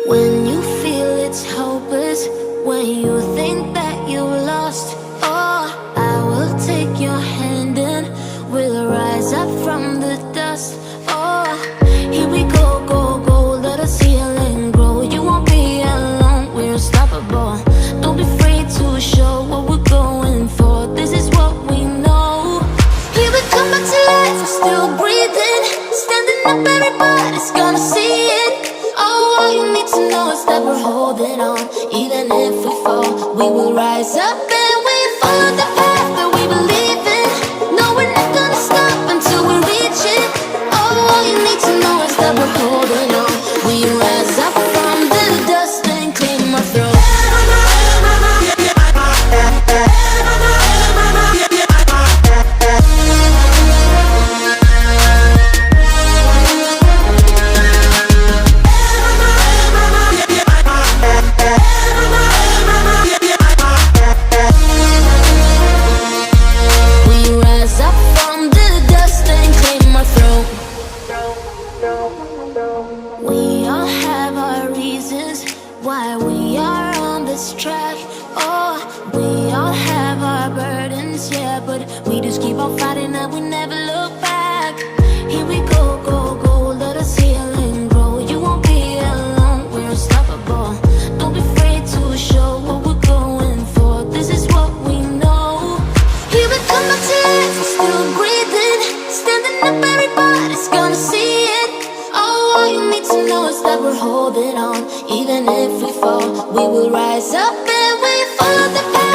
When you feel it's hopeless, when you think that you lost, oh, I will take your hand and we'll rise up from the dust. Oh, here we go, go, go, let us heal and grow. You won't be alone, we're unstoppable. Don't be afraid to show what we're going for. This is what we know. Here we come back to life, we're still breathing. Standing up, everybody's gonna see it. Oh, all you need to know is that we're holding on. Even if we fall, we will rise up and we follow the path that we believe in. No, we're not gonna stop until we reach it. Oh, all you need to know is that we're holding on. We rise up from the dust and clean our throat. We all have our reasons why we are on this track. Oh, we all have our burdens, yeah, but we just keep on fighting and we never look back. Here we go, go, go, let us heal and grow. You won't be alone, we're unstoppable. Don't be afraid to show what we're going for. This is what we know. Here we come back to life, we're still breathing. Standing up, everybody's gonna see it. All you need to know is that we're holding on. Even if we fall, we will rise up and we follow the path.